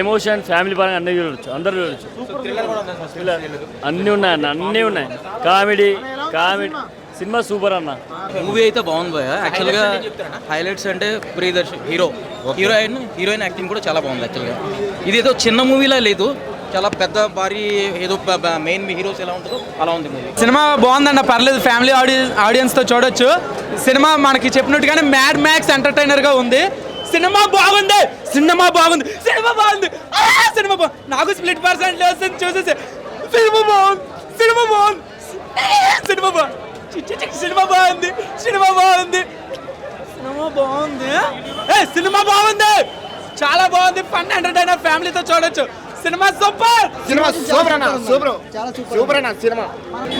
Emotion family పరంగా అన్ని చూడొచ్చు, అందరూ చూడొచ్చు. అన్నీ ఉన్నాయి అన్న, అన్నీ ఉన్నాయి. కామెడీ సినిమా సూపర్ అన్న. మూవీ అయితే బాగుంది భయ్య. యాక్చువల్గా హైలైట్స్ అంటే ప్రియదర్శన్ హీరోయిన్ యాక్టింగ్ కూడా చాలా బాగుంది. యాక్చువల్గా ఇదేదో చిన్న మూవీలా లేదు, చాలా పెద్ద భారీ ఏదో మెయిన్ హీరోస్ ఎలా ఉంటుందో అలా ఉంది మూవీ. సినిమా బాగుందన్న, పర్లేదు, ఫ్యామిలీ ఆడియన్స్తో చూడొచ్చు. సినిమా మనకి చెప్పినట్టుగానే మ్యాడ్ మ్యాక్స్ ఎంటర్టైనర్గా ఉంది. సినిమా బాగుంది. నాకు స్ప్లిట్ పర్సెంట్ వస్తుంది చూసేసి సినిమా బాగుంది, చాలా బాగుంది. ఫన్ ఎంటర్టైనర్, ఫ్యామిలీతో చూడొచ్చు. సినిమా సూపర్ అన్న. సినిమా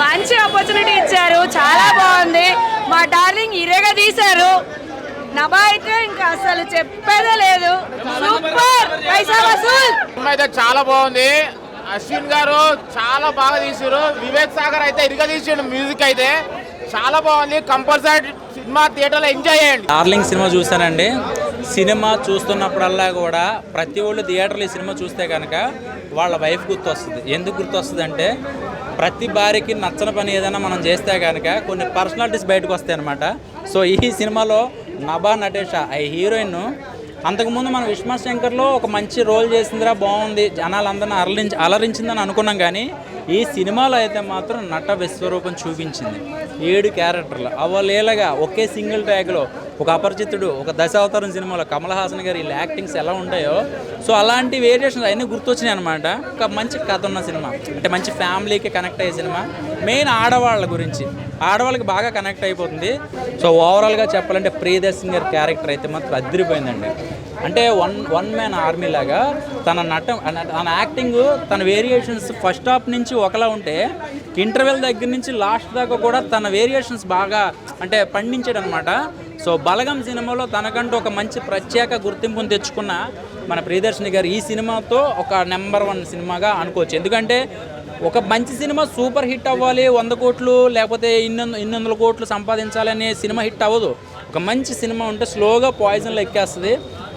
మంచి ఆపర్చునిటీ ఇచ్చారు, చాలా బాగుంది. మా డార్లింగ్ హీరోగా తీశారు. నభా అయితే ఇంకా అసలు చెప్పేదే లేదు. సూపర్, పైసా వసూల్. అయితే చాలా బాగుంది. అశ్విన్ గారు చాలా బాగా తీసారు. వివేక్ సాగర్ అయితే ఇరుగా తీసాడు. మ్యూజిక్ అయితే చాలా బాగుంది. కంపల్సరీ సినిమా థియేటర్లో ఎంజాయ్ చేయండి. డార్లింగ్ సినిమా చూస్తానండి. సినిమా చూస్తున్నప్పుడల్లా కూడా ప్రతి ఒళ్ళు థియేటర్లో ఈ సినిమా చూస్తే కనుక వాళ్ళ వైఫ్ గుర్తొస్తుంది. ఎందుకు గుర్తొస్తుంది అంటే ప్రతి భార్యకి నచ్చని పని ఏదైనా మనం చేస్తే కనుక కొన్ని పర్సనాలిటీస్ బయటకు వస్తాయి అన్నమాట. సో ఈ సినిమాలో నభా నటేష ఈ హీరోయిన్ అంతకుముందు మన విశ్వశంకర్లో ఒక మంచి రోల్ చేసిందిరా, బాగుంది, జనాలందరినీ అలరించిందని అనుకున్నాం. కానీ ఈ సినిమాలో అయితే మాత్రం నట విశ్వరూపం చూపించింది. 7 క్యారెక్టర్లు అవలేలగా ఒకే సింగిల్ ట్రాక్లో ఒక అపరిచితుడు, ఒక దశావతారం సినిమాలో కమల్ హాసన్ గారు వీళ్ళ యాక్టింగ్స్ ఎలా ఉంటాయో సో అలాంటి వేరియేషన్స్ అవన్నీ గుర్తొచ్చినాయి అనమాట. ఒక మంచి కథ ఉన్న సినిమా, అంటే మంచి ఫ్యామిలీకి కనెక్ట్ అయ్యే సినిమా. మెయిన్ ఆడవాళ్ళ గురించి, ఆడవాళ్ళకి బాగా కనెక్ట్ అయిపోతుంది. సో ఓవరాల్గా చెప్పాలంటే ప్రియదర్శన్ గారి క్యారెక్టర్ అయితే మాత్రం అదిరిపోయిందండి. అంటే వన్ మ్యాన్ ఆర్మీ లాగా తన యాక్టింగ్, తన వేరియేషన్స్ ఫస్ట్ హాఫ్ నుంచి ఒకలా ఉంటే ఇంటర్వెల్ దగ్గర నుంచి లాస్ట్ దాకా కూడా తన వేరియేషన్స్ బాగా అంటే పండించాడు అనమాట. సో బలగం సినిమాలో తనకంటూ ఒక మంచి ప్రత్యేక గుర్తింపును తెచ్చుకున్న మన ప్రియదర్శిని గారు ఈ సినిమాతో ఒక నెంబర్ 1 సినిమాగా అనుకోవచ్చు. ఎందుకంటే ఒక మంచి సినిమా సూపర్ హిట్ అవ్వాలి, 100 కోట్లు లేకపోతే ఇన్ని వందల కోట్లు సంపాదించాలనే సినిమా హిట్ అవ్వదు. ఒక మంచి సినిమా ఉంటే స్లోగా పాయిజన్లో ఎక్కేస్తుంది.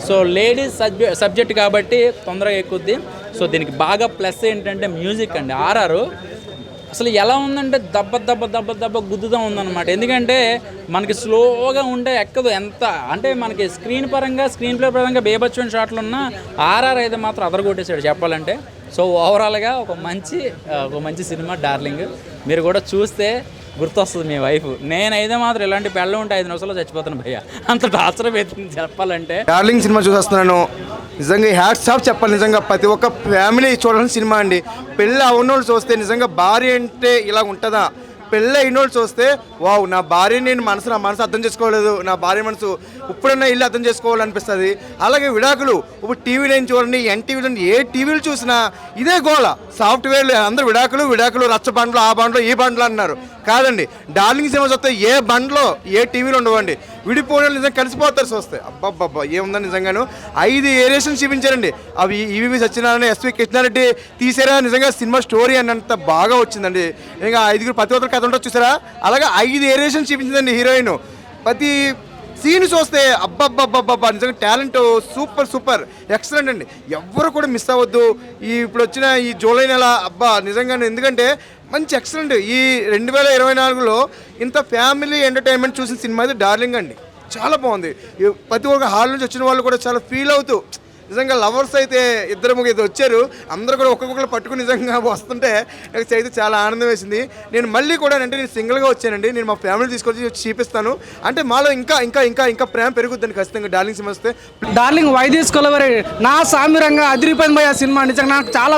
సో లేడీస్ సబ్జెక్ట్ కాబట్టి తొందరగా ఎక్కుద్ది. సో దీనికి బాగా ప్లస్ ఏంటంటే మ్యూజిక్ అండి. ఆర్ఆర్ అసలు ఎలా ఉందంటే దెబ్బ గుద్దుతూ ఉందన్నమాట. ఎందుకంటే మనకి స్లోగా ఉంటే ఎక్కదు. ఎంత అంటే మనకి స్క్రీన్ ప్లే పరంగా బేబచ్చని షాట్లు ఉన్న ఆర్ఆర్ అయితే మాత్రం అదరగొట్టేశాడు చెప్పాలంటే. సో ఓవరాల్గా ఒక మంచి సినిమా డార్లింగ్. మీరు కూడా చూస్తే గుర్తొస్తుంది మీ వైఫ్. నేనైతే మాత్రం ఇలాంటి పెళ్ళ ఉంటే 5 నిమిషాల్లో చచ్చిపోతాను భయ్య, అంత టార్చర్ అవుతుంది చెప్పాలంటే. డార్లింగ్ సినిమా చూసేస్తున్నాను, నిజంగా హ్యాట్స్ ఆఫ్ చెప్పాలి. నిజంగా ప్రతి ఒక్క ఫ్యామిలీ చూడాల్సిన సినిమా అండి. పెళ్ళి అవునోళ్ళు చూస్తే నిజంగా భార్య అంటే ఇలా ఉంటుందా, పెళ్ళి అయినోళ్ళు చూస్తే వావ్, నా భార్యని నేను నా మనసు అర్థం చేసుకోలేదు, నా భార్య మనసు ఇప్పుడన్నా ఇల్లు అర్థం చేసుకోవాలనిపిస్తుంది. అలాగే విడాకులు, ఇప్పుడు టీవీ నైన్ చూడండి, ఎన్టీవీలో ఏ టీవీలు చూసినా ఇదే గోల. సాఫ్ట్వేర్లు అందరూ విడాకులు రచ్చ బండ్లు, ఆ బండ్లు ఈ బండ్లు అన్నారు. కాదండి, డార్లింగ్ సినిమా చూస్తే ఏ బండ్లో ఏ టీవీలో ఉండవండి, విడిపోయిన నిజంగా కలిసిపోతారు చూస్తే. అబ్బాబ్బా ఏముందని నిజంగాను 5 ఏరియేషన్ చూపించారండి. అవి ఈవీవి సత్యనారాయణ, ఎస్వి కృష్ణారెడ్డి తీసారా. నిజంగా సినిమా స్టోరీ అన్నంత బాగా వచ్చిందండి. ఇంకా 5 ప్రతి ఒక్కరు కథ ఉంటుంది చూసారా, అలాగే 5 ఏరియేషన్ చూపించిందండి హీరోయిన్. ప్రతి సీన్ చూస్తే అబ్బబ్బబ్బబ్బబ్బా నిజంగా టాలెంట్ సూపర్ ఎక్సలెంట్ అండి. ఎవ్వరు కూడా మిస్ అవ్వద్దు. ఇప్పుడు వచ్చిన ఈ జూలై నెల నిజంగానే, ఎందుకంటే మంచి ఎక్సలెంట్. ఈ 2024లో ఇంత ఫ్యామిలీ ఎంటర్టైన్మెంట్ చూసిన సినిమా అయితే డార్లింగ్ అండి. చాలా బాగుంది. ప్రతి ఒక్క హాల్ నుంచి వచ్చిన వాళ్ళు కూడా చాలా ఫీల్ అవుతూ, నిజంగా లవర్స్ అయితే 2-3 వచ్చారు, అందరూ కూడా ఒక్కొక్కరు పట్టుకుని నిజంగా వస్తుంటే నాకు అయితే చాలా ఆనందం వేసింది. నేను మళ్ళీ కూడా అంటే నేను సింగిల్గా వచ్చానండి, నేను మా ఫ్యామిలీ తీసుకొచ్చి చూపిస్తాను. అంటే మాలో ఇంకా ప్రేమ పెరుగుద్దండి ఖచ్చితంగా డార్లింగ్ సినిమా వస్తే. డార్లింగ్ వై తీసుకోవాలి నా సామిరంగా అదిరిపోయింది భయ సినిమా. నిజంగా నాకు చాలా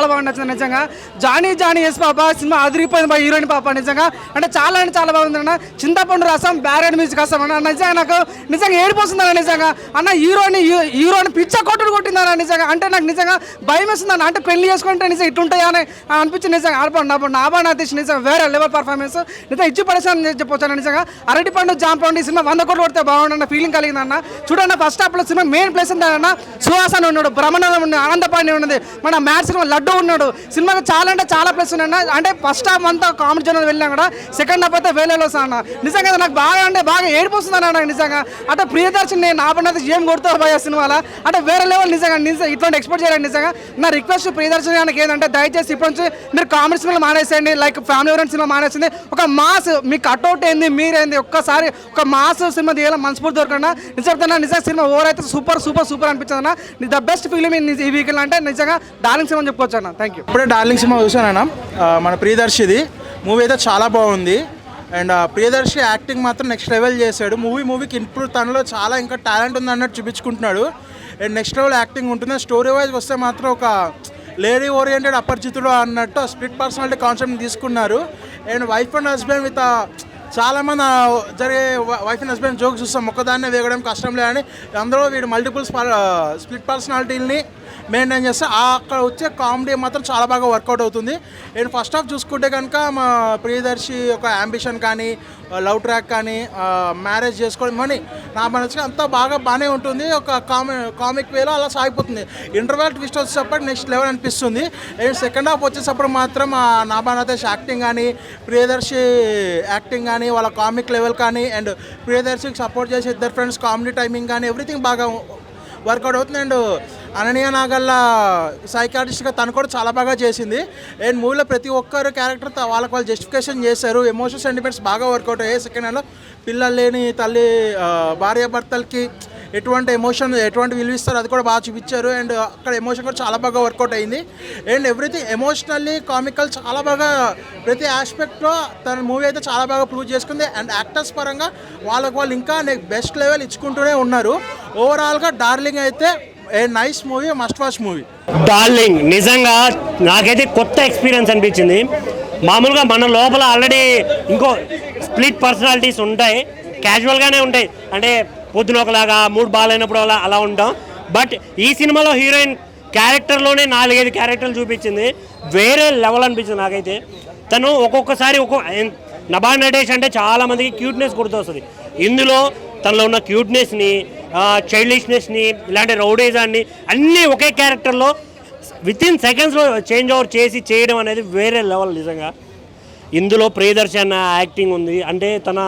బాగా నచ్చింది. నిజంగా జానీ ఎస్ పాప సినిమా అదిరిపోయింది భయ, హీరోయిన్ పాప నిజంగా అంటే చాలా బాగుంది అన్న. చింతపండు రసం, బ్యారెడ్ మ్యూజిక్ రసం అన్న, నిజంగా నాకు నిజంగా ఏడిపోతుంది అన్న. నిజంగా అన్న హీరోయిన్ పిచ్చ కొట్టుడు కొట్టిందన్న నిజంగా. అంటే నాకు నిజంగా భయం వేస్తుందన్న. అంటే పెళ్లి చేసుకుంటే నిజంగా ఇట్లుంటాయా అని అనిపించింది నిజంగా. నాబానా తీసి నిజంగా వేరే లెవెల్ పర్ఫార్మెన్స్ నిజంగా ఇచ్చి పడేసాను చెప్పొచ్చాను నిజంగా. అరటి పండు జామ్ పండు ఈ సినిమా 100 కోట్లు కొడితే బాగుండన్న ఫీలింగ్ కలిగిందన్న. చూడన్న ఫస్ట్ హాఫ్లో సినిమా మెయిన్ ప్లేస్ ఉందన్న. సుహాసన్ ఉన్నాడు, బ్రహ్మానందం ఉన్నాడు, ఆనందపాణి ఉన్నది, మన మ్యాథ్స్ సినిమా లడ్డు ఉన్నాడు. సినిమాకి చాలా అంటే చాలా ప్లేస్ ఉన్నాయన్న. అంటే ఫస్ట్ హాఫ్ అంతా కామెడీ జోన్ వెళ్ళినా కూడా సెకండ్ హాఫ్ అయితే వేలేలో అన్న నిజంగా నాకు బాగా అంటే బాగా ఏడిపోతుందన్న నాకు నిజంగా. అంటే ప్రియదర్శన్ నేను నాబన్నది ఏం కొడతారు భయ సినిమాలో అంటే వేరే లెవెల్ నిజంగా. ఇట్లాంటి ఎక్స్పెక్ట్ చేయాలి నిజంగా. నా రిక్వెస్ట్ ప్రియదర్శన్ గారికి ఏంటంటే దయచేసి ఇప్పటి నుంచి మీరు కామెడీ సినిమాలు మానేసేయండి, లైక్ ఫ్యామిలీ ఓరియంటెడ్ సినిమా మానేసింది. ఒక మాస్ మీకు కట్అవుట్ ఏంది మీరేంది ఒక్కసారి ఒక మాస్ సినిమా తీయాలి మనస్ఫూర్తి దొరకకుండా నిజంగా. నిజంగా సినిమా ఓవర్ అయితే సూపర్ సూపర్ సూపర్ అనిపించింది అన్న. ద బెస్ట్ ఫిలిం ఈ వీకెండ్ అంటే నిజంగా డార్లింగ్ సినిమా చెప్పుకోవచ్చు అన్న. Thank you. ఇప్పుడే డార్లింగ్ సినిమా చూసానన్న, మన ప్రియదర్శిది మూవీ అయితే చాలా బాగుంది. అండ్ ప్రియదర్శి యాక్టింగ్ మాత్రం నెక్స్ట్ లెవెల్ చేశాడు. మూవీకి ఇంప్రూవ్ తనలో చాలా ఇంకా టాలెంట్ ఉంది అన్నట్టు చూపించుకుంటున్నాడు. అండ్ నెక్స్ట్ లెవెల్ యాక్టింగ్ ఉంటుంది. స్టోరీ వైజ్ వస్తే మాత్రం ఒక లేడీ ఓరియంటెడ్ అపరిచితుడు అన్నట్టు స్ప్లిట్ పర్సనాలిటీ కాన్సెప్ట్ని తీసుకున్నారు. And wife and husband with చాలామంది జరిగే వైఫ్ అండ్ హస్బెండ్ జోక్స్ చూస్తాం, ఒక్కదాన్నే వేగడం కష్టం లేదని. అందులో వీడు మల్టిపుల్ స్ప్లిట్ పర్సనాలిటీని మెయింటైన్ చేస్తే అక్కడ వచ్చే కామెడీ మాత్రం చాలా బాగా వర్కౌట్ అవుతుంది. అండ్ ఫస్ట్ హాఫ్ చూసుకుంటే కనుక మా ప్రియదర్శి ఒక అంబిషన్ కానీ లవ్ ట్రాక్ కానీ మ్యారేజ్ చేసుకోవడం మనీ నా మనసుకి అంతా బాగానే ఉంటుంది. ఒక కామిక్ వేలో అలా సాగిపోతుంది. ఇంటర్వెల్ ట్విస్ట్ వచ్చేటప్పుడు నెక్స్ట్ లెవెల్ అనిపిస్తుంది. అండ్ సెకండ్ హాఫ్ వచ్చేటప్పుడు మాత్రం నా బాణతేష్ యాక్టింగ్ కానీ ప్రియదర్శి యాక్టింగ్ కానీ వాళ్ళ కామిక్ లెవెల్ కానీ అండ్ ప్రియదర్శికి సపోర్ట్ చేసే ఇద్దరు ఫ్రెండ్స్ కామెడీ టైమింగ్ కానీ ఎవ్రీథింగ్ బాగా వర్కౌట్ అవుతుంది. అండ్ అనన్య నాగల్ల సైకాట్రిస్ట్గా తను కూడా చాలా బాగా చేసింది. అండ్ మూవీలో ప్రతి ఒక్కరు క్యారెక్టర్ వాళ్ళకి వాళ్ళు జస్టిఫికేషన్ చేశారు. ఎమోషనల్ సెంటిమెంట్స్ బాగా వర్కౌట్ అయ్యాయి. సెకండ్ హ్యాండ్లో పిల్లలు లేని తల్లి భార్యాభర్తలకి ఎటువంటి విలువ ఇస్తారు అది కూడా బాగా చూపించారు. అండ్ అక్కడ ఎమోషన్ కూడా చాలా బాగా వర్కౌట్ అయింది. అండ్ ఎవ్రీథింగ్ ఎమోషనల్లీ కామికల్ చాలా బాగా ప్రతి ఆస్పెక్ట్లో తన మూవీ అయితే చాలా బాగా ప్రూవ్ చేసుకుంది. అండ్ యాక్టర్స్ పరంగా వాళ్ళు ఇంకా బెస్ట్ లెవెల్ ఇచ్చుకుంటూనే ఉన్నారు. ఓవరాల్గా డార్లింగ్ అయితే a nice movie, must watch movie. Darling నిజంగా నాకైతే కొత్త ఎక్స్పీరియన్స్ అనిపించింది. మామూలుగా మన లోపల ఆల్రెడీ ఇంకో స్ప్లిట్ పర్సనాలిటీస్ ఉంటాయి, క్యాజువల్గానే ఉంటాయి. అంటే పొద్దున ఒకలాగా మూడ్ బాగాలేనప్పుడు అలా ఉంటాం. బట్ ఈ సినిమాలో హీరోయిన్ క్యారెక్టర్లోనే 4-5 క్యారెక్టర్లు చూపించింది. వేరే లెవెల్ అనిపించింది నాకైతే. తను ఒక్కొక్కసారి నభా నటేష్ అంటే చాలామందికి క్యూట్నెస్ గుర్తొస్తుంది. ఇందులో తనలో ఉన్న క్యూట్నెస్ని, చైల్డిష్నెస్ని, ఇలాంటి రౌడీజాన్ని అన్నీ ఒకే క్యారెక్టర్లో వితిన్ సెకండ్స్లో చేంజ్ ఓవర్ చేసి చేయడం అనేది వేరే లెవెల్ నిజంగా. ఇందులో ప్రియదర్శన్ యాక్టింగ్ ఉంది. అంటే తన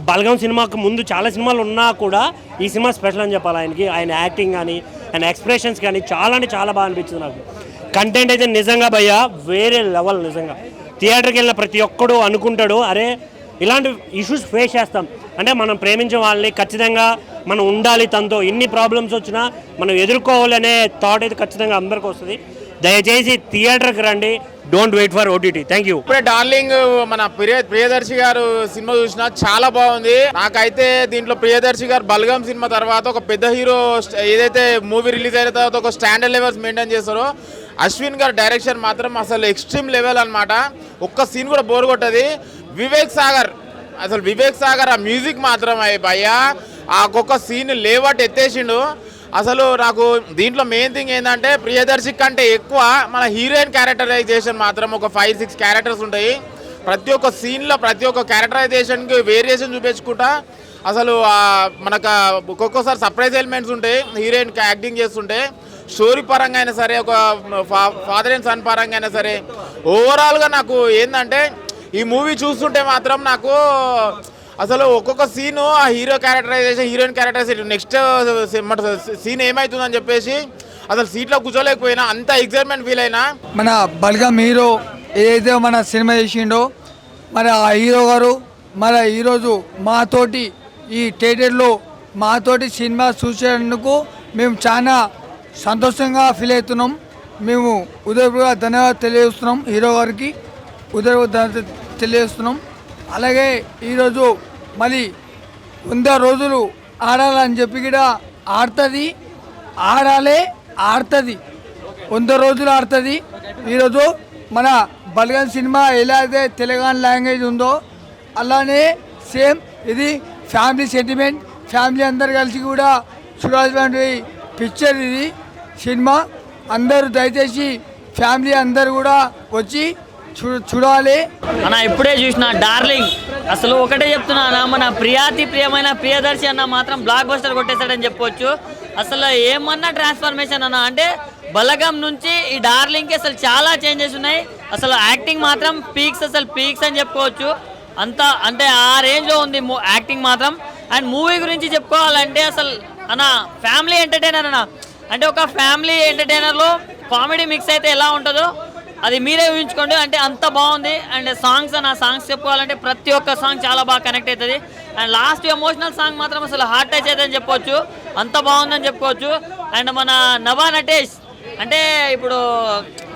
బల్గం సినిమాకు ముందు చాలా సినిమాలు ఉన్నా కూడా ఈ సినిమా స్పెషల్ అని చెప్పాలి ఆయనకి. ఆయన యాక్టింగ్ కానీ ఆయన ఎక్స్ప్రెషన్స్ కానీ చాలా అంటే చాలా బాగా అనిపించింది నాకు. కంటెంట్ అయితే నిజంగా భయ్యా వేరే లెవెల్ నిజంగా. థియేటర్కి వెళ్ళిన ప్రతి ఒక్కడు అనుకుంటాడు, అరే ఇలాంటి ఇష్యూస్ ఫేస్ చేస్తాం అంటే మనం ప్రేమించే వాళ్ళని ఖచ్చితంగా మనం ఉండాలి, తనతో ఎన్ని ప్రాబ్లమ్స్ వచ్చినా మనం ఎదుర్కోవాలి అనే థాట్ అయితే ఖచ్చితంగా అందరికీ వస్తుంది. దయచేసి థియేటర్కి రండి, don't wait for OTT. Thank you. ఇప్పుడే డార్లింగ్ మన ప్రియదర్శి గారు సినిమా చూసిన చాలా బాగుంది. నాకైతే దీంట్లో ప్రియదర్శి గారు బల్గం సినిమా తర్వాత ఒక పెద్ద హీరో ఏదైతే మూవీ రిలీజ్ అయిన తర్వాత ఒక స్టాండర్డ్ లెవెల్స్ మెయింటైన్ చేస్తారో అశ్విన్ గారు డైరెక్షన్ మాత్రం అసలు ఎక్స్ట్రీమ్ లెవెల్ అనమాట. ఒక్క సీన్ కూడా బోర్ కొట్టది. వివేక్ సాగర్ ఆ మ్యూజిక్ మాత్రం భయ్యా ఆ ఒక్కొక్క సీన్ లేవట్ ఎత్తేసిండు. అసలు నాకు దీంట్లో మెయిన్ థింగ్ ఏంటంటే ప్రియదర్శి కంటే ఎక్కువ మన హీరోయిన్ క్యారెక్టరైజేషన్ మాత్రం ఒక 5-6 క్యారెక్టర్స్ ఉంటాయి. ప్రతి ఒక్క సీన్లో ప్రతి ఒక్క క్యారెక్టరైజేషన్కి వేరియేషన్ చూపించుకుంటా అసలు మనకు ఒక్కొక్కసారి సర్ప్రైజ్ ఎలిమెంట్స్ ఉంటాయి హీరోయిన్ యాక్టింగ్ చేస్తుంటే. స్టోరీ పరంగా అయినా సరే, ఒక ఫాదర్ అండ్ సన్ పరంగా అయినా సరే, ఓవరాల్గా నాకు ఏంటంటే ఈ మూవీ చూస్తుంటే మాత్రం నాకు అసలు ఒక్కొక్క సీను ఆ హీరోయిన్ క్యారెక్టరైజేషన్ నెక్స్ట్ సీన్ ఏమవుతుందని చెప్పేసి అసలు సీట్లో కూర్చోలేకపోయినా, అంత ఎక్సైట్మెంట్ ఫీల్ అయినా. మన బల్గం హీరో ఏదైతే మన సినిమా చేసిండో మరి ఆ హీరో గారు మరి ఈరోజు మాతోటి ఈ థియేటర్లో మాతోటి సినిమా చూసేందుకు మేము చాలా సంతోషంగా ఫీల్ అవుతున్నాం. మేము ఉదయపూర్వక ధన్యవాదాలు తెలియజేస్తున్నాం హీరో గారికి, ఉదయపూర్వక తెలియజేస్తున్నాం. అలాగే ఈరోజు మరి 100 రోజులు ఆడాలని చెప్పి కూడా ఆడుతుంది, ఆడుతుంది 100 రోజులు ఆడుతుంది. ఈరోజు మన బల్గం సినిమా ఎలా అయితే తెలంగాణ లాంగ్వేజ్ ఉందో అలానే సేమ్ ఇది ఫ్యామిలీ సెంటిమెంట్, ఫ్యామిలీ అందరు కలిసి కూడా చూడాల్సినటువంటి పిక్చర్ ఇది. సినిమా. అందరూ దయచేసి ఫ్యామిలీ అందరు కూడా వచ్చి చూడాలి. అన్న ఇప్పుడే చూసిన డార్లింగ్, అసలు ఒకటే చెప్తున్నా అన్న, మన ప్రియమైన ప్రియదర్శి అన్న మాత్రం బ్లాక్ బస్టర్ కొట్టేశాడని చెప్పొచ్చు. అసలు ఏమన్నా ట్రాన్స్ఫర్మేషన్ అన్న, అంటే బలగం నుంచి ఈ డార్లింగ్కి అసలు చాలా చేంజెస్ ఉన్నాయి. అసలు యాక్టింగ్ మాత్రం పీక్స్ అని చెప్పుకోవచ్చు. అంత అంటే ఆ రేంజ్లో ఉంది యాక్టింగ్ మాత్రం. అండ్ మూవీ గురించి చెప్పుకోవాలంటే అసలు అన్న ఫ్యామిలీ ఎంటర్టైనర్ అన్న, అంటే ఒక ఫ్యామిలీ ఎంటర్టైనర్లో కామెడీ మిక్స్ అయితే ఎలా ఉంటుందో అది మీరే ఊహించుకోండి. అంటే అంత బాగుంది. అండ్ సాంగ్స్ చెప్పుకోవాలంటే ప్రతి ఒక్క సాంగ్ చాలా బాగా కనెక్ట్ అవుతుంది. అండ్ లాస్ట్ ఎమోషనల్ సాంగ్ మాత్రం అసలు హార్ట్ టచ్ అవుతుందని చెప్పొచ్చు. అంత బాగుందని చెప్పుకోవచ్చు. అండ్ మన నభా నటేష్, అంటే ఇప్పుడు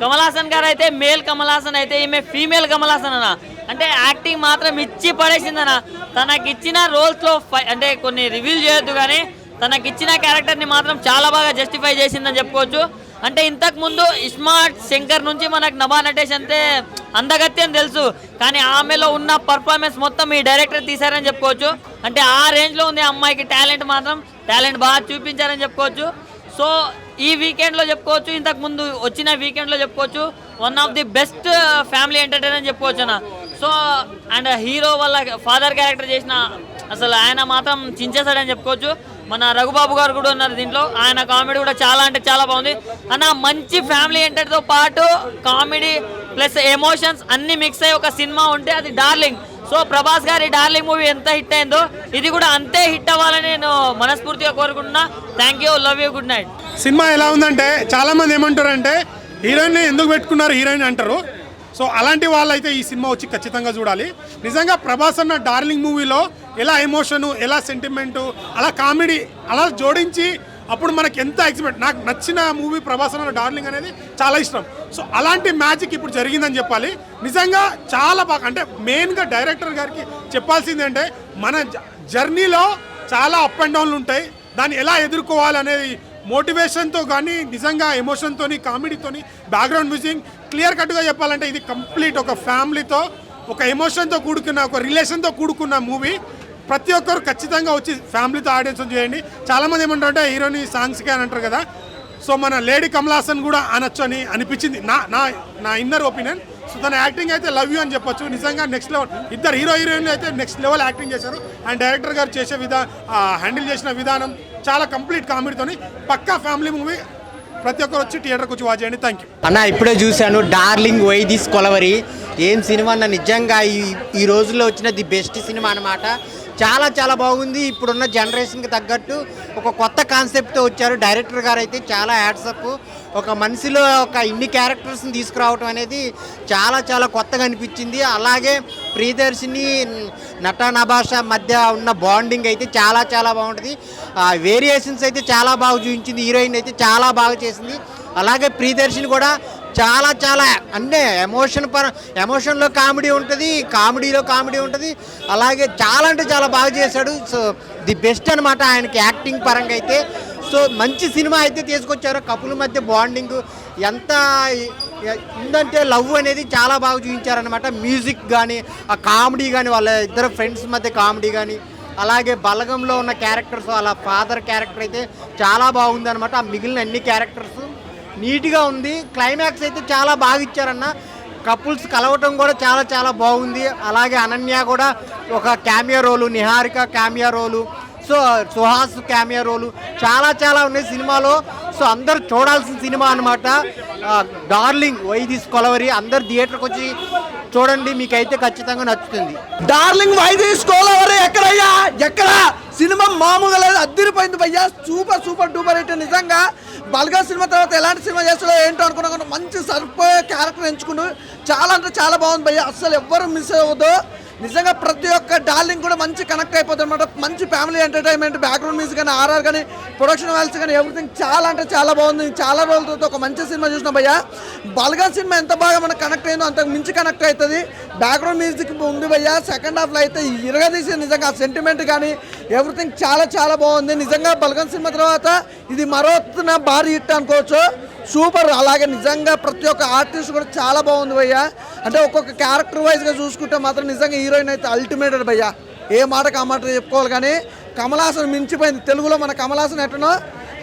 కమల్ హాసన్ గారు అయితే మేల్ కమల్ హాసన్ అయితే ఈమె ఫీమేల్ కమల్ హాసన్ అన్న, అంటే యాక్టింగ్ మాత్రం ఇచ్చి పడేసిందన్న. తనకిచ్చిన రోల్స్లో అంటే కొన్ని రివీల్ చేయొద్దు కానీ తనకిచ్చిన క్యారెక్టర్ని మాత్రం చాలా బాగా జస్టిఫై చేసిందని చెప్పుకోవచ్చు. అంటే ఇంతకు ముందు ఇస్మార్ట్ శంకర్ నుంచి మనకు నభా నటేష్ అంతే అందగత్తి అని తెలుసు, కానీ ఆమెలో ఉన్న పర్ఫార్మెన్స్ మొత్తం ఈ డైరెక్టర్ తీశారని చెప్పుకోవచ్చు. అంటే ఆ రేంజ్లో ఉంది అమ్మాయికి టాలెంట్ బాగా చూపించారని చెప్పుకోవచ్చు. సో ఈ వీకెండ్లో చెప్పుకోవచ్చు, ఇంతకు ముందు వచ్చిన వీకెండ్లో చెప్పుకోవచ్చు one of the best family entertainer అని చెప్పుకోవచ్చు అన్న. సో అండ్ హీరో వాళ్ళ ఫాదర్ క్యారెక్టర్ చేసిన అసలు ఆయన మాత్రం చించేశాడని చెప్పుకోవచ్చు. మన రఘుబాబు గారు కూడా ఉన్నారు దీంట్లో, ఆయన కామెడీ కూడా చాలా అంటే చాలా బాగుంది అన్న. మంచి ఫ్యామిలీ ఎంటర్తో పాటు కామెడీ ప్లస్ ఎమోషన్స్ అన్ని మిక్స్ అయ్యి ఒక సినిమా ఉంటే అది డార్లింగ్. సో ప్రభాస్ గారి డార్లింగ్ మూవీ ఎంత హిట్ అయిందో ఇది కూడా అంతే హిట్ అవ్వాలని నేను మనస్ఫూర్తిగా కోరుకుంటున్నా. Thank you, love you, good night. Cinema ఎలా ఉందంటే చాలామంది ఏమంటారంటే హీరోయిన్ ఎందుకు పెట్టుకున్నారు హీరోయిన్ అంటారు. సో అలాంటి వాళ్ళైతే ఈ సినిమా వచ్చి ఖచ్చితంగా చూడాలి. నిజంగా ప్రభాస్ అన్న డార్లింగ్ మూవీలో ఎలా ఎమోషను, ఎలా సెంటిమెంటు, అలా కామెడీ అలా జోడించి అప్పుడు మనకి ఎంత ఎక్స్పెక్ట్. నాకు నచ్చిన మూవీ ప్రభాస్ అన్న డార్లింగ్ అనేది చాలా ఇష్టం. సో అలాంటి మ్యాజిక్ ఇప్పుడు జరిగిందని చెప్పాలి. నిజంగా చాలా బాగా, అంటే మెయిన్గా డైరెక్టర్ గారికి చెప్పాల్సిందంటే మన జర్నీలో చాలా అప్ అండ్ డౌన్లు ఉంటాయి, దాన్ని ఎలా ఎదుర్కోవాలనేది మోటివేషన్తో కానీ నిజంగా ఎమోషన్తో కామెడీతో బ్యాక్గ్రౌండ్ మ్యూజిక్ క్లియర్ కట్గా చెప్పాలంటే ఇది కంప్లీట్ ఒక ఫ్యామిలీతో ఒక ఎమోషన్తో కూడుకున్న ఒక రిలేషన్తో కూడుకున్న మూవీ. ప్రతి ఒక్కరు ఖచ్చితంగా వచ్చి ఫ్యామిలీతో ఆడియన్స్ చేయండి. చాలామంది ఏమంటారంటే హీరోని సాంగ్స్కే అని అంటారు కదా. సో మన లేడీ కమల్ హాసన్ కూడా అనొచ్చు అని అనిపించింది నా ఇన్నర్ ఒపీనియన్. సో తన యాక్టింగ్ అయితే లవ్ యూ అని చెప్పొచ్చు. నిజంగా నెక్స్ట్ లెవెల్, ఇద్దరు హీరోయిన్లు అయితే నెక్స్ట్ లెవెల్ యాక్టింగ్ చేశారు. అండ్ డైరెక్టర్ గారు చేసే హ్యాండిల్ చేసిన విధానం చాలా కంప్లీట్ కామెడీతోని పక్కా ఫ్యామిలీ మూవీ. ప్రతి ఒక్కరు వచ్చి థియేటర్కి వచ్చి వాచ్ చేయండి. థ్యాంక్ యూ అన్న. ఇప్పుడే చూశాను డార్లింగ్ వై దిస్ కొలవరి. ఏం సినిమా అన్న, నిజంగా ఈ రోజుల్లో వచ్చిన ది బెస్ట్ సినిమా అన్నమాట. చాలా బాగుంది. ఇప్పుడున్న జనరేషన్కి తగ్గట్టు ఒక కొత్త కాన్సెప్ట్తో వచ్చారు డైరెక్టర్ గారు. అయితే చాలా హ్యాట్సప్. ఒక మనిషిలో ఒక ఇన్ని క్యారెక్టర్స్ని తీసుకురావటం అనేది చాలా కొత్తగా అనిపించింది. అలాగే ప్రియదర్శిని నటా నభాష మధ్య ఉన్న బాండింగ్ అయితే చాలా బాగుంటుంది. వేరియేషన్స్ అయితే చాలా బాగా చూపించింది. హీరోయిన్ అయితే చాలా బాగా చేసింది. అలాగే ప్రియదర్శిని కూడా చాలా అంటే ఎమోషన్లో కామెడీ ఉంటుంది, కామెడీలో కామెడీ ఉంటుంది. అలాగే చాలా బాగా చేశాడు. సో ది బెస్ట్ అనమాట ఆయనకి యాక్టింగ్ పరంగా అయితే. సో మంచి సినిమా అయితే తీసుకొచ్చారు. కపుల్ మధ్య బాండింగ్ ఎంత ఉందంటే లవ్ అనేది చాలా బాగా చూపించారనమాట. మ్యూజిక్ కానీ ఆ కామెడీ కానీ వాళ్ళ ఇద్దరు ఫ్రెండ్స్ మధ్య కామెడీ కానీ అలాగే బలగంలో ఉన్న క్యారెక్టర్స్ వాళ్ళ ఫాదర్ క్యారెక్టర్ అయితే చాలా బాగుంది అనమాట. ఆ మిగిలిన అన్ని క్యారెక్టర్స్ నీట్గా ఉంది. క్లైమాక్స్ అయితే చాలా బాగా ఇచ్చారన్న. కపుల్స్ కలవటం కూడా చాలా బాగుంది. అలాగే అనన్య కూడా ఒక క్యామియో రోలు, నిహారిక క్యామియో రోలు, సో సుహాస్ క్యామియో రోలు చాలా ఉన్నాయి సినిమాలో. సో అందరు చూడాల్సిన సినిమా అనమాట డార్లింగ్ వై దిస్ కొలవరి. అందరు థియేటర్కి వచ్చి చూడండి, మీకైతే ఖచ్చితంగా నచ్చుతుంది. డార్లింగ్ వై దిస్ కొలవరి ఎక్కడయ్యా, ఎక్కడ సినిమా మామూలుగా లేదు, అద్దరిపోయింది భయ్యా. Super duper hit. నిజంగా బల్గా సినిమా తర్వాత ఎలాంటి సినిమా చేస్తాడో ఏంటో అనుకున్నా, మంచి సరిపోయే క్యారెక్టర్ ఎంచుకుంటూ చాలా అంటే చాలా బాగుంది భయ్యా. అస్సలు ఎవ్వరు మిస్ అవ్వదు. నిజంగా ప్రతి ఒక్క డార్లింగ్ కూడా మంచి కనెక్ట్ అయిపోతుంది అనమాట. మంచి ఫ్యామిలీ ఎంటర్టైన్మెంట్, బ్యాక్గ్రౌండ్ మ్యూజిక్ కానీ, ఆర్ఆర్ కానీ, ప్రొడక్షన్ వాల్యూస్ కానీ ఎవ్రీథింగ్ చాలా అంటే చాలా బాగుంది. చాలా రోజులతో ఒక మంచి సినిమా చూసిన భయ్యా. బల్గా సినిమా ఎంత బాగా మనకు కనెక్ట్ అయిందో అంతకు మించి కనెక్ట్ అవుతుంది. బ్యాక్గ్రౌండ్ మ్యూజిక్ ఉంది భయ్యా. సెకండ్ హాఫ్లో అయితే ఇరగదీసి నిజంగా ఆ సెంటిమెంట్ కానీ ఎవ్రీథింగ్ చాలా బాగుంది. నిజంగా బల్గన్ సినిమా తర్వాత ఇది మరోతున్న భారీ హిట్ అనుకోవచ్చు. సూపర్. అలాగే నిజంగా ప్రతి ఒక్క ఆర్టిస్ట్ కూడా చాలా బాగుంది భయ్యా. అంటే ఒక్కొక్క క్యారెక్టర్ వైజ్గా చూసుకుంటే మాత్రం నిజంగా హీరోయిన్ అయితే అల్టిమేటెడ్ భయ్యా. ఏ మాటకు ఆ మాట చెప్పుకోవాలి కానీ కమల్ హాసన్ మించిపోయింది. తెలుగులో మన కమల్ హాసన్ ఎట్టనో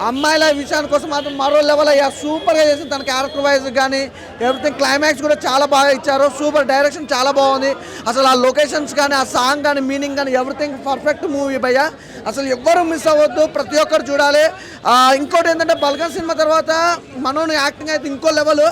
అమ్మాయిల విషయానికి కోసం మాత్రం మరో లెవెల్ అయ్యా, సూపర్గా చేసి తన క్యారెక్టర్ వైజ్ కానీ ఎవ్రీథింగ్, క్లైమాక్స్ కూడా చాలా బాగా ఇచ్చారు. సూపర్ డైరెక్షన్ చాలా బాగుంది. అసలు ఆ లొకేషన్స్ కానీ ఆ సాంగ్ కానీ మీనింగ్ కానీ ఎవ్రీథింగ్ పర్ఫెక్ట్ మూవీ భయ్య. అసలు ఎవ్వరూ మిస్ అవ్వద్దు, ప్రతి ఒక్కరు చూడాలి. ఇంకోటి ఏంటంటే బల్గం సినిమా తర్వాత మనోని యాక్టింగ్ అయితే ఇంకో లెవెల్.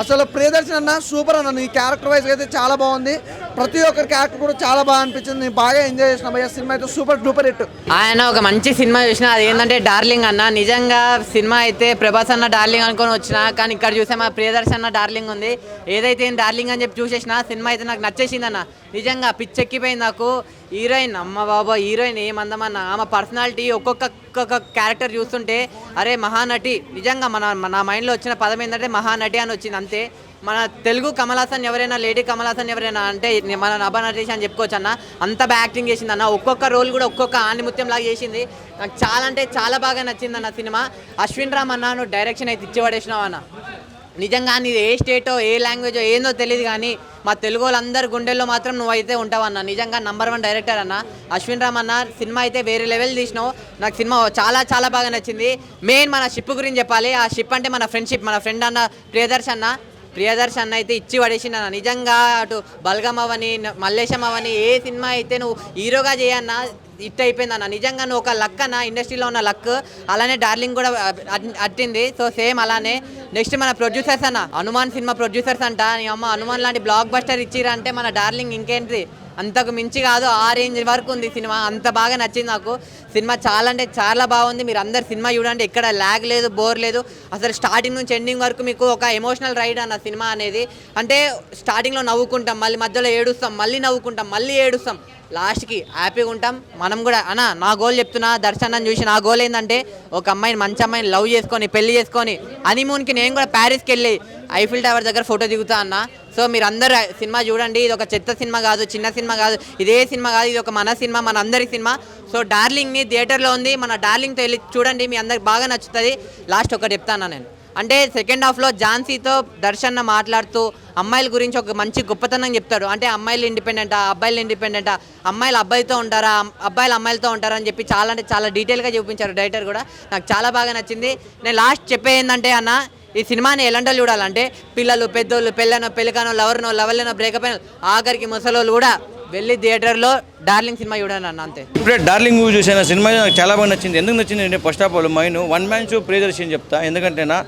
అసలు ప్రియదర్శన్ అన్న సూపర్ అన్న, నీ క్యారెక్టర్ వైజ్ అయితే చాలా బాగుంది. ప్రతి ఒక్కరి క్యారెక్టర్ కూడా చాలా బాగా అనిపించింది. నేను బాగా ఎంజాయ్ చేసిన భయ్య. సినిమా అయితే సూపర్ డూపర్ హిట్. ఆయన ఒక మంచి సినిమా చూసిన, అది ఏంటంటే డార్లింగ్ అన్న. నిజంగా సినిమా అయితే ప్రభాస్ అన్న డార్లింగ్ అనుకొని వచ్చిన, కానీ ఇక్కడ చూసే మా ప్రియదర్శన్ అన్న డార్లింగ్ ఉంది. ఏదైతే డార్లింగ్ అని చెప్పి చూసేసిన సినిమా అయితే నాకు నచ్చేసింది అన్న. నిజంగా పిచ్చెక్కిపోయింది నాకు. హీరోయిన్ అమ్మ బాబా, హీరోయిన్ ఏమందమన్న, ఆమె పర్సనాలిటీ ఒక్కొక్క క్యారెక్టర్ చూస్తుంటే అరే మహానటి. నిజంగా నా మైండ్లో వచ్చిన పదం ఏంటంటే మహానటి అని వచ్చింది అంతే. మన తెలుగు కమల్ హాసన్ ఎవరైనా, లేడీ కమల్ హాసన్ ఎవరైనా అంటే మన నభా నటేష్ అని చెప్పుకోవచ్చు అన్న. అంత బాగా యాక్టింగ్ చేసింది అన్న. ఒక్కొక్క రోల్ కూడా ఒక్కొక్క ఆణిముత్యం లాగా చేసింది. నాకు చాలా అంటే చాలా బాగా నచ్చింది అన్న సినిమా. అశ్విన్ రామ్ అన్న, నువ్వు డైరెక్షన్ అయితే ఇచ్చిపడేసినావు అన్న. నిజంగా నీది ఏ స్టేటో ఏ లాంగ్వేజో ఏందో తెలియదు, కానీ మా తెలుగు వాళ్ళందరి గుండెల్లో మాత్రం నువ్వైతే ఉంటావన్న. నిజంగా #1 డైరెక్టర్ అన్న అశ్విన్ రామ్ అన్న. సినిమా అయితే వేరే లెవెల్ తీసినావు. నాకు సినిమా చాలా చాలా బాగా నచ్చింది. మెయిన్ మన షిప్ గురించి చెప్పాలి. ఆ షిప్ అంటే మన ఫ్రెండ్షిప్, మన ఫ్రెండ్ అన్న ప్రియదర్శన్ అన్న అయితే ఇచ్చి పడేసింది అన్న. నిజంగా అటు బల్గం అవని, మల్లేశం అవని, ఏ సినిమా అయితే నువ్వు హీరోగా చేయన్నా హిట్ అయిపోయింది అన్న. నిజంగా నువ్వు ఒక లక్ అన్న, ఇండస్ట్రీలో ఉన్న లక్. అలానే డార్లింగ్ కూడా అట్టింది. సో సేమ్ అలానే నెక్స్ట్ మన ప్రొడ్యూసర్స్ అన్న, హనుమాన్ సినిమా ప్రొడ్యూసర్స్ అంట. నీ అమ్మ హనుమాన్ లాంటి బ్లాక్ బస్టర్ ఇచ్చిరంటే మన డార్లింగ్ ఇంకేంటి, అంతకు మించి కాదు, ఆ రేంజ్ వరకు ఉంది సినిమా. అంత బాగా నచ్చింది నాకు సినిమా. చాలా అంటే చాలా బాగుంది. మీరు అందరు సినిమా చూడండి, ఎక్కడ ల్యాగ్ లేదు, బోర్ లేదు. అసలు స్టార్టింగ్ నుంచి ఎండింగ్ వరకు మీకు ఒక ఎమోషనల్ రైడ్ అన్న సినిమా అనేది. అంటే స్టార్టింగ్లో నవ్వుకుంటాం, మళ్ళీ మధ్యలో ఏడుస్తాం, మళ్ళీ నవ్వుకుంటాం, మళ్ళీ ఏడుస్తాం, లాస్ట్కి హ్యాపీగా ఉంటాం. మనం కూడా అన్న, నా గోల్ చెప్తున్నా, దర్శనం చూసి నా గోల్ ఏంటంటే ఒక అమ్మాయిని, మంచి అమ్మాయిని లవ్ చేసుకొని పెళ్లి చేసుకొని హనీమూన్కి నేను కూడా ప్యారిస్కి వెళ్ళి ఐఫిల్ టవర్ దగ్గర ఫోటో దిగుతా అన్న. సో మీరు అందరూ సినిమా చూడండి. ఇది ఒక చెత్త సినిమా కాదు, చిన్న సినిమా కాదు, ఇదే సినిమా కాదు, ఇది ఒక మన సినిమా, మన అందరి సినిమా. సో డార్లింగ్ని థియేటర్లో ఉంది, మన డార్లింగ్తో వెళ్ళి చూడండి, మీ అందరికి బాగా నచ్చుతుంది. లాస్ట్ ఒకటి చెప్తాను నేను, అంటే సెకండ్ హాఫ్లో ఝాన్సీతో దర్శన్ మాట్లాడుతూ అమ్మాయిల గురించి ఒక మంచి గొప్పతనం చెప్తాడు. అంటే అమ్మాయిలు ఇండిపెండెంటా, అబ్బాయిలు ఇండిపెండెంటా, అమ్మాయిలు అబ్బాయితో ఉంటారా, అబ్బాయిలు అమ్మాయిలతో ఉంటారా అని చెప్పి చాలా అంటే చాలా డీటెయిల్గా చూపించారు డైరెక్టర్ కూడా. నాకు చాలా బాగా నచ్చింది. నేను లాస్ట్ చెప్పే ఏంటంటే అన్న, ఈ సినిమాని ఎలాంటి చూడాలంటే పిల్లలు, పెద్దోళ్ళు, పెళ్ళికానో, లవర్నో, లవర్లేనో, బ్రేకప్ అయిన ఆఖరికి ముసలోళ్ళు కూడా వెళ్ళి థియేటర్లో డార్లింగ్ సినిమా చూడాలి అన్న, అంతే. ఇప్పుడే డార్లింగ్ మూవీ చూసిన సినిమా నాకు చాలా బాగా నచ్చింది. ఎందుకు నచ్చింది అంటే first of all mine one man show Priyadarshi అని చెప్తా. ఎందుకంటేనా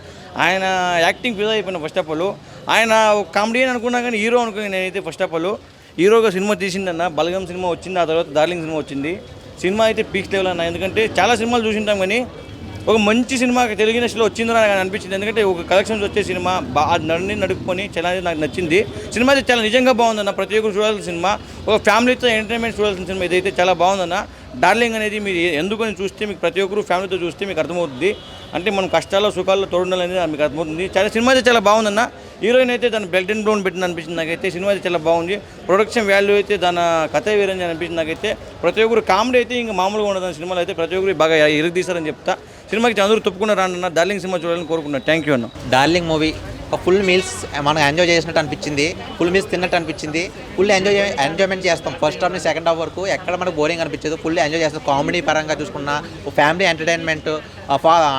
ఆయన యాక్టింగ్ ఫిదా అయిపోయిన. ఫస్ట్ ఆఫ్ ఆల్ ఆయన కామెడీ అని అనుకున్నా కానీ హీరో అనుకుని నేనైతే ఫస్ట్ ఆఫ్ ఆల్ హీరోగా సినిమా తీసిందన్న. బల్గం సినిమా వచ్చింది, ఆ తర్వాత డార్లింగ్ సినిమా వచ్చింది. సినిమా అయితే పీక్ లెవెల్ అన్న. ఎందుకంటే చాలా సినిమాలు చూసింటాం కానీ ఒక మంచి సినిమా తెలుగు ఇండస్ట్రీలో వచ్చిందని నాకు అనిపించింది. ఎందుకంటే ఒక కలెక్షన్స్ వచ్చే సినిమా నడుపుకొని చాలా నాకు నచ్చింది. సినిమా అయితే చాలా నిజంగా బాగుందన్న. ప్రతి ఒక్కరు చూడాల్సిన సినిమా, ఒక ఫ్యామిలీతో ఎంటర్టైన్మెంట్ చూడాల్సిన సినిమా ఇదైతే చాలా బాగుందన్న. డార్లింగ్ అనేది మీరు ఎందుకని చూస్తే మీకు ప్రతి ఒక్కరు ఫ్యామిలీతో చూస్తే మీకు అర్థమవుతుంది. అంటే మనం కష్టాల్లో సుఖాల్లో తోడుండాలనేది మీకు అర్థమవుతుంది. చాలా సినిమా అయితే చాలా బాగుందన్న. హీరోయిన్ అయితే దాని బెల్ట్ అండ్ బ్రౌన్ పెట్టింది అనిపించింది నాకైతే. సినిమా అయితే చాలా బాగుంది. ప్రొడక్షన్ వాల్యూ అయితే దాని కథ వేరని అనిపించింది నాకైతే. ప్రతి ఒక్కరు కామెడీ అయితే ఇంకా మామూలుగా ఉండదు సినిమాలో అయితే. ప్రతి ఒక్కరు బాగా ఇరగదీశారని చెప్తా. సినిమాకి అందరూ తప్పుకున్నారు అన్న. డార్లింగ్ సినిమా చూడాలని కోరుకున్నాను. థ్యాంక్ యూ అన్న. డార్లింగ్ మూవీ ఒక ఫుల్ మీల్స్ మనం ఎంజాయ్ చేసినట్టు అనిపించింది. ఫుల్ మీల్స్ తిన్నట్టు అనిపించింది. ఫుల్ ఎంజాయ్మెంట్ చేస్తాం. ఫస్ట్ హాఫ్ నుంచి సెకండ్ హాఫ్ వరకు ఎక్కడ మనకు బోరింగ్ అనిపించదు. ఫుల్ ఎంజాయ్ చేస్తాం. కామెడీ పరంగా చూసుకున్న ఫ్యామిలీ ఎంటర్టైన్మెంట్,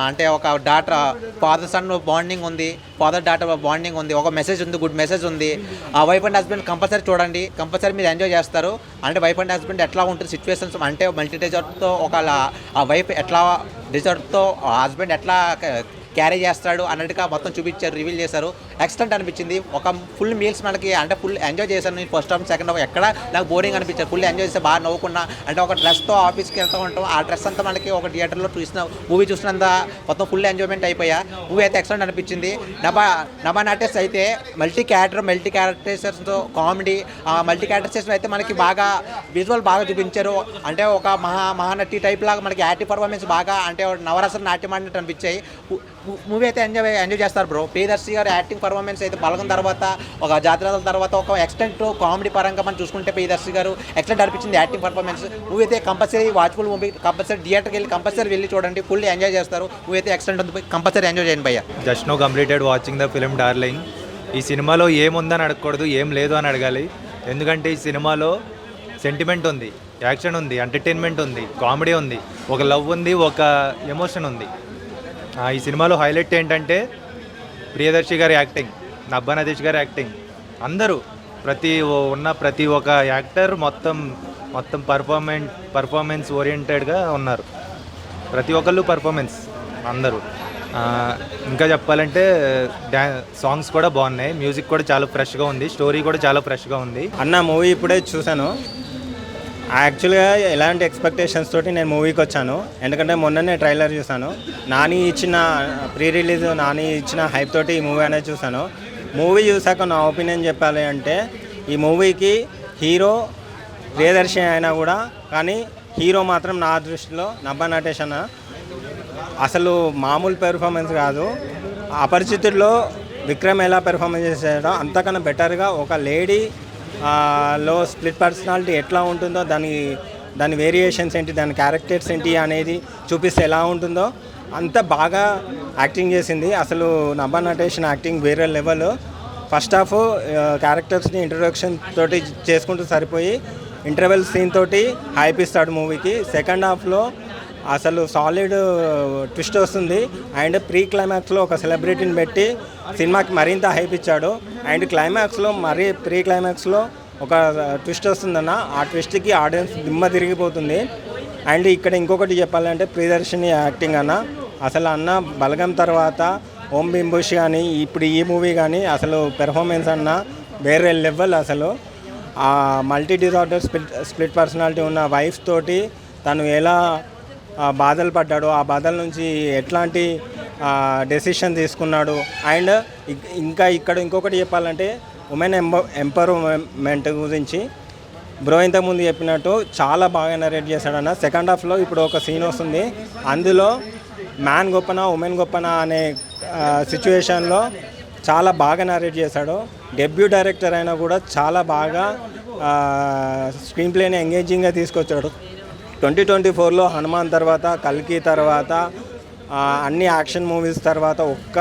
అంటే ఒక డాటర్ ఫాదర్ సన్ బాండింగ్ ఉంది, ఫాదర్ డాటర్ బాండింగ్ ఉంది, ఒక మెసేజ్ ఉంది, గుడ్ మెసేజ్ ఉంది. ఆ వైఫ్ అండ్ హస్బెండ్ కంపల్సరీ చూడండి, కంపల్సరీ మీరు ఎంజాయ్ చేస్తారు. అంటే వైఫ్ అండ్ హస్బెండ్ ఎట్లా ఉంటుంది సిచ్యువేషన్స్, అంటే మల్టీ రిజార్ట్తో ఒక ఆ వైఫ్ ఎట్లా రిజార్ట్తో హస్బెండ్ ఎట్లా క్యారీ చేస్తాడు అన్నట్టుగా మొత్తం చూపించారు, రివీల్ చేశారు. ఎక్సలెంట్ అనిపించింది. ఒక ఫుల్ మీల్స్ మనకి అంటే ఫుల్ ఎంజాయ్ చేశాను నేను. ఫస్ట్ హాఫ్ సెకండ్ హాఫ్ ఎక్కడ నాకు బోరింగ్ అనిపించారు. ఫుల్ ఎంజాయ్ చేస్తే బాగా నవ్వుకున్నా. అంటే ఒక డ్రెస్తో ఆఫీస్కి వెళ్తూ ఉంటాం, ఆ డ్రెస్ అంతా మనకి ఒక థియేటర్లో మూవీ చూసినంత మొత్తం ఫుల్ ఎంజాయ్మెంట్ అయిపోయా. మూవీ అయితే ఎక్సలెంట్ అనిపించింది. నభా నటేష్ అయితే మల్టీ క్యారెక్టర్స్తో కామెడీ, మల్టీ క్యారెక్టర్స్ అయితే మనకి బాగా విజువల్ బాగా చూపించారు. అంటే ఒక మహానటి టైప్ లాగా మనకి యాక్టివ్ పర్ఫార్మెన్స్ బాగా, అంటే నవరస నాట్యం ఆడినట్టు అనిపించాయి. మూవీ అయితే ఎంజాయ్ చేస్తారు బ్రో. ప్రియదర్శి గారు యాక్టింగ్ పర్ఫార్మెన్స్ అయితే బలగం తర్వాత, ఒక జాతరల తర్వాత, ఒక ఎక్స్టెంట్ కామెడీ పరంగా మనం చూసుకుంటే ప్రియదర్శి గారు ఎక్సలెంట్ అనిపించింది యాక్టింగ్ పర్ఫార్మెన్స్. మూవీ అయితే కంపల్సరీ వాచ్ఫుల్ మూవీ, కంపల్సరీ థియేటర్కి వెళ్ళి కంపల్సరీ వెళ్ళి చూడండి. ఫుల్ ఎంజాయ్ చేస్తారు. మూవీ అయితే ఎక్సలెంట్ ఉంది, కంపల్సరీ ఎంజాయ్ చేయండి భయ్య. Just now completed watching the film Darling. ఈ సినిమాలో ఏముందని అడగకూడదు, ఏం లేదు అని అడగాలి. ఎందుకంటే ఈ సినిమాలో సెంటిమెంట్ ఉంది, యాక్షన్ ఉంది, ఎంటర్టైన్మెంట్ ఉంది, కామెడీ ఉంది, ఒక లవ్ ఉంది, ఒక ఎమోషన్ ఉంది. ఈ సినిమాలో హైలైట్ ఏంటంటే ప్రియదర్శి గారి యాక్టింగ్, నబ్బా నదేష్ గారి యాక్టింగ్, అందరూ ప్రతి ఒక్క యాక్టర్ మొత్తం పర్ఫార్మెన్స్ ఓరియంటెడ్గా ఉన్నారు. ప్రతి ఒక్కళ్ళు పర్ఫార్మెన్స్ అందరూ. ఇంకా చెప్పాలంటే సాంగ్స్ కూడా బాగున్నాయి, మ్యూజిక్ కూడా చాలా ఫ్రెష్గా ఉంది, స్టోరీ కూడా చాలా ఫ్రెష్గా ఉంది. అన్న మూవీ ఇప్పుడే చూశాను. యాక్చువల్గా ఎలాంటి ఎక్స్పెక్టేషన్స్ తోటి నేను మూవీకి వచ్చాను, ఎందుకంటే మొన్ననే ట్రైలర్ చూశాను. నాని ఇచ్చిన ప్రీ రిలీజ్ నాని ఇచ్చిన హైప్ తోటి ఈ మూవీ అనేది చూశాను. మూవీ చూసాక నా ఒపీనియన్ చెప్పాలి అంటే ఈ మూవీకి హీరో ప్రియదర్శి అయినా కూడా, కానీ హీరో మాత్రం నా దృష్టిలో నబ్బా నటేష్ అన్న అసలు మామూలు పెర్ఫార్మెన్స్ కాదు. అపరిచితుల్లో విక్రమ్ ఎలా పెర్ఫార్మెన్స్ చేశాడో అంతకన్నా బెటర్గా ఒక లేడీ లో స్ప్లిట్ పర్సనాలిటీ ఎట్లా ఉంటుందో దాని వేరియేషన్స్ ఏంటి, దాని క్యారెక్టర్స్ ఏంటి అనేది చూపిస్తే ఎలా ఉంటుందో అంత బాగా యాక్టింగ్ చేసింది. అసలు నబ్బా నటేష్ యాక్టింగ్ వేరే లెవెల్. ఫస్ట్ హాఫ్ క్యారెక్టర్స్ని ఇంట్రొడక్షన్ తోటి చేసుకుంటూ సరిపోయి ఇంటర్వెల్ సీన్ తోటి హైప్ ఇస్తాడు మూవీకి. సెకండ్ హాఫ్లో అసలు సాలిడ్ ట్విస్ట్ వస్తుంది. అండ్ ప్రీ క్లైమాక్స్లో ఒక సెలబ్రిటీని పెట్టి సినిమాకి మరింత హైప్ ఇచ్చాడు. అండ్ క్లైమాక్స్లో ప్రీ క్లైమాక్స్లో ఒక ట్విస్ట్ వస్తుందన్న, ఆ ట్విస్ట్కి ఆడియన్స్ దిమ్మ తిరిగిపోతుంది. అండ్ ఇక్కడ ఇంకొకటి చెప్పాలంటే ప్రియదర్శిని యాక్టింగ్ అన్న, అసలు అన్న బలగం తర్వాత ఓం బింబుషి కానీ ఇప్పుడు ఈ మూవీ కానీ అసలు పెర్ఫార్మెన్స్ అన్న వేరే లెవెల్. అసలు ఆ మల్టీ డిజార్డర్ స్ప్లిట్ పర్సనాలిటీ ఉన్న వైఫ్ తోటి తను ఎలా బాధలు పడ్డాడు, ఆ బాధల నుంచి ఎట్లాంటి డెసిషన్ తీసుకున్నాడు. అండ్ ఇంకా ఇక్కడ ఇంకొకటి చెప్పాలంటే ఉమెన్ ఎంపవర్మెంట్ గురించి బ్రో ఇంతకుముందు చెప్పినట్టు చాలా బాగా నరేట్ చేశాడన్న. సెకండ్ హాఫ్లో ఇప్పుడు ఒక సీన్ వస్తుంది, అందులో మ్యాన్ గొప్పనా ఉమెన్ గొప్పనా అనే సిచ్యువేషన్లో చాలా బాగా నరేట్ చేశాడు. డెబ్యూ డైరెక్టర్ అయినా కూడా చాలా బాగా స్క్రీన్ ప్లేని ఎంగేజింగ్గా తీసుకొచ్చాడు. 2024లో హనుమాన్ తర్వాత, కల్కి తర్వాత, అన్ని యాక్షన్ మూవీస్ తర్వాత ఒక్క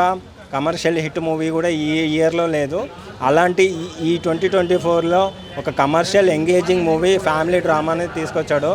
కమర్షియల్ హిట్ మూవీ కూడా ఈ ఇయర్లో లేదు. అలాంటి ఈ 2024లో ఒక కమర్షియల్ ఎంగేజింగ్ మూవీ ఫ్యామిలీ డ్రామాని తీసుకొచ్చాడు.